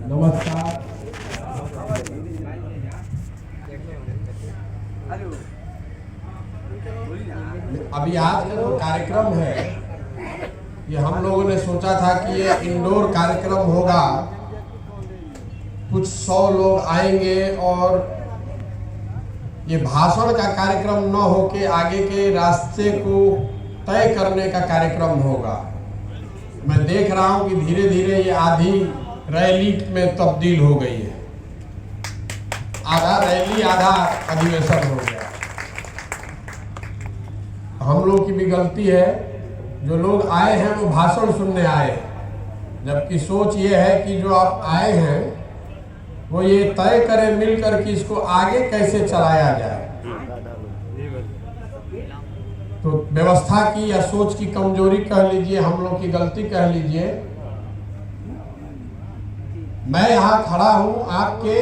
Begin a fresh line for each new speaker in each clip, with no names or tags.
नमस्कार। अभी आज का जो कार्यक्रम है ये हम लोगों ने सोचा था कि ये इंडोर कार्यक्रम होगा, कुछ 100 लोग आएंगे और ये भाषण का कार्यक्रम न होके आगे के रास्ते को तय करने का कार्यक्रम होगा। मैं देख रहा हूं कि धीरे धीरे ये आधी रैली में तब्दील हो गई है, आधा रैली आधा अधिवेशन हो गया। हम लोग की भी गलती है, जो लोग आए हैं वो भाषण सुनने आए हैं, जबकि सोच ये है कि जो आप आए हैं वो ये तय करें मिलकर कि इसको आगे कैसे चलाया जाए। तो व्यवस्था की या सोच की कमजोरी कह लीजिए, हम लोग की गलती कह लीजिए। मैं यहाँ खड़ा हूँ आपके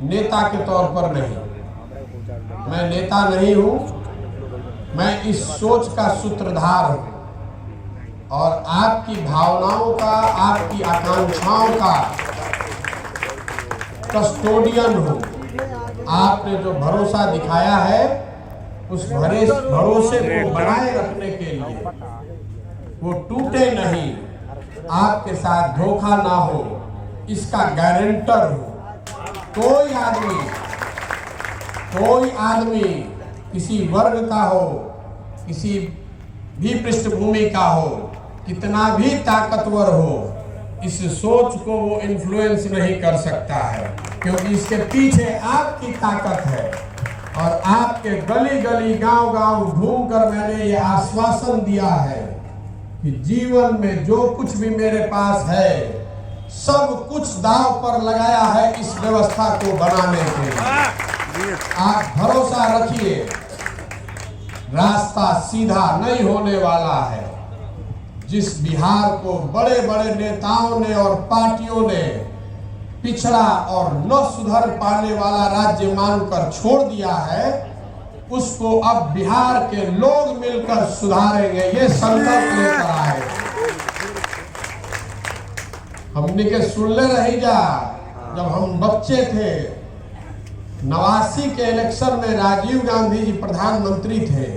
नेता के तौर पर नहीं, मैं नेता नहीं हूँ, मैं इस सोच का सूत्रधार हूँ और आपकी भावनाओं का, आपकी आकांक्षाओं का कस्टोडियन हूँ। आपने जो भरोसा दिखाया है उस भरोसे को बनाए रखने के लिए, वो टूटे नहीं, आपके साथ धोखा ना हो, इसका गारंटर हूँ। कोई आदमी किसी वर्ग का हो, किसी भी पृष्ठभूमि का हो, कितना भी ताकतवर हो, इस सोच को वो इन्फ्लुएंस नहीं कर सकता है, क्योंकि इसके पीछे आपकी ताकत है। और आपके गली गली गांव गांव घूमकर मैंने ये आश्वासन दिया है कि जीवन में जो कुछ भी मेरे पास है सब कुछ दांव पर लगाया है इस व्यवस्था को बनाने के लिए। आप भरोसा रखिए, रास्ता सीधा नहीं होने वाला है। जिस बिहार को बड़े बड़े नेताओं ने और पार्टियों ने पिछड़ा और न सुधर पाने वाला राज्य मानकर छोड़ दिया है, उसको अब बिहार के लोग मिलकर सुधारेंगे, ये संकल्प लेकर आए। हमने के सुनले रही जा, जब हम बच्चे थे 89 के इलेक्शन में राजीव गांधी जी प्रधानमंत्री थे,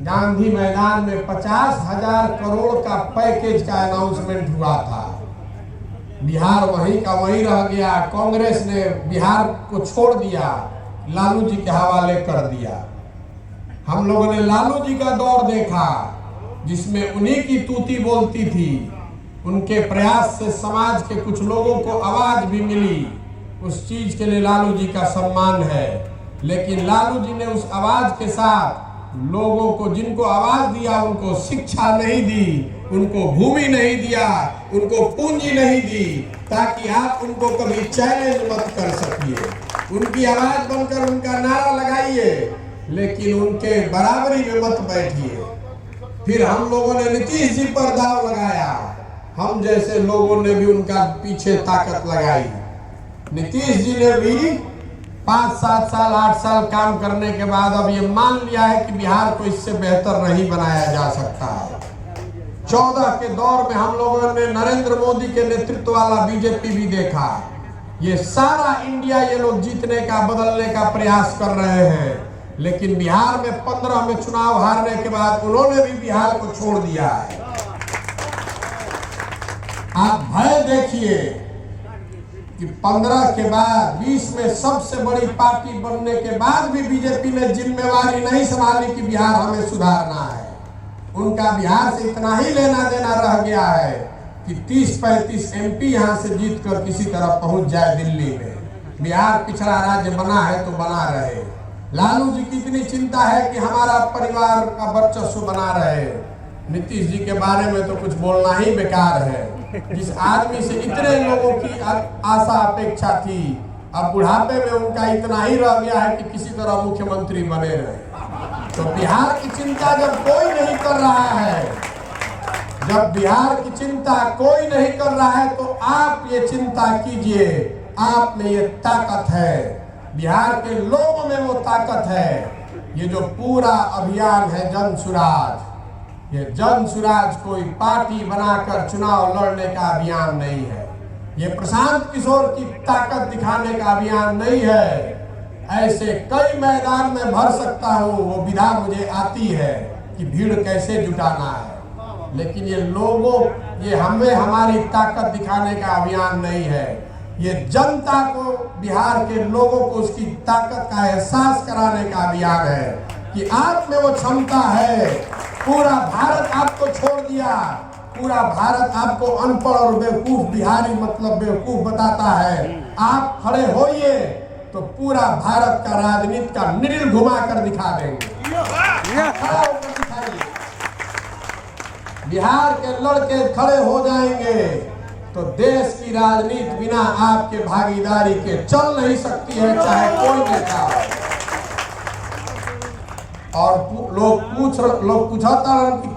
गांधी मैदान में 50,000 करोड़ का पैकेज का अनाउंसमेंट हुआ था। बिहार वहीं का वहीं रह गया, कांग्रेस ने बिहार को छोड़ दिया, लालू जी के हवाले कर दिया। हम लोगों ने लालू जी का दौर देखा जिसमें उन्हीं की तूती बोलती थी। उनके प्रयास से समाज के कुछ लोगों को आवाज भी मिली, उस चीज के लिए लालू जी का सम्मान है। लेकिन लालू जी ने उस आवाज के साथ लोगों को, जिनको आवाज दिया, उनको शिक्षा नहीं दी, उनको भूमि नहीं दिया, उनको पूंजी नहीं दी, ताकि आप उनको कभी चैलेंज मत कर सकिए। उनकी आवाज बनकर उनका नारा लगाइए, लेकिन उनके बराबरी में मत बैठिए। फिर हम लोगों ने नीतीश जी पर दाव लगाया, हम जैसे लोगों ने भी उनका पीछे ताकत लगाई। नीतीश जी ने भी 5, 7 साल, 8 साल काम करने के बाद अब ये मान लिया है कि बिहार को इससे बेहतर नहीं बनाया जा सकता। 14 के दौर में हम लोगों ने नरेंद्र मोदी के नेतृत्व वाला बीजेपी भी देखा। ये सारा इंडिया ये लोग जीतने का, बदलने का प्रयास कर रहे हैं, लेकिन बिहार में 15 में चुनाव हारने के बाद उन्होंने भी बिहार को छोड़ दिया है। आप भय देखिए कि 15 के बाद 20 में सबसे बड़ी पार्टी बनने के बाद भी बीजेपी ने जिम्मेवारी नहीं संभाली कि बिहार हमें सुधारना है। उनका बिहार से इतना ही लेना देना रह गया है कि 30-35 MP यहाँ से जीतकर किसी तरह पहुंच जाए दिल्ली में। बिहार पिछड़ा राज्य बना है तो बना रहे। लालू जी की इतनी चिंता है कि हमारा परिवार का वर्चस्व बना रहे। नीतीश जी के बारे में तो कुछ बोलना ही बेकार है। जिस आदमी से इतने लोगों की आशा अपेक्षा थी, अब बुढ़ापे में उनका इतना ही रह गया है कि किसी तरह मुख्यमंत्री बने रहे। तो बिहार की चिंता जब कोई नहीं कर रहा है, जब बिहार की चिंता कोई नहीं कर रहा है, तो आप ये चिंता कीजिए। आप में ये ताकत है, बिहार के लोगों में वो ताकत है। ये जो पूरा अभियान है जन सुराज, ये जन सुराज कोई पार्टी बनाकर चुनाव लड़ने का अभियान नहीं है। ये प्रशांत किशोर की ताकत दिखाने का अभियान नहीं है। ऐसे कई मैदान में भर सकता हूँ, वो विधा मुझे आती है कि भीड़ कैसे जुटाना है। लेकिन ये हमें हमारी ताकत दिखाने का अभियान नहीं है। ये जनता को, बिहार के लोगों को उसकी ताकत का एहसास कराने का अभियान है कि आप में वो क्षमता है। पूरा भारत आपको छोड़ दिया, पूरा भारत आपको अनपढ़ और बेवकूफ, बिहारी मतलब बेवकूफ बताता है। आप खड़े होइए तो पूरा भारत का राजनीति का निडिल घुमा कर दिखा देंगे। खड़ा होकर दिखाइए। बिहार के लड़के खड़े हो जाएंगे तो देश की राजनीति बिना आपके भागीदारी के चल नहीं सकती है, चाहे कोई नेता हो। और लोग पूछता कि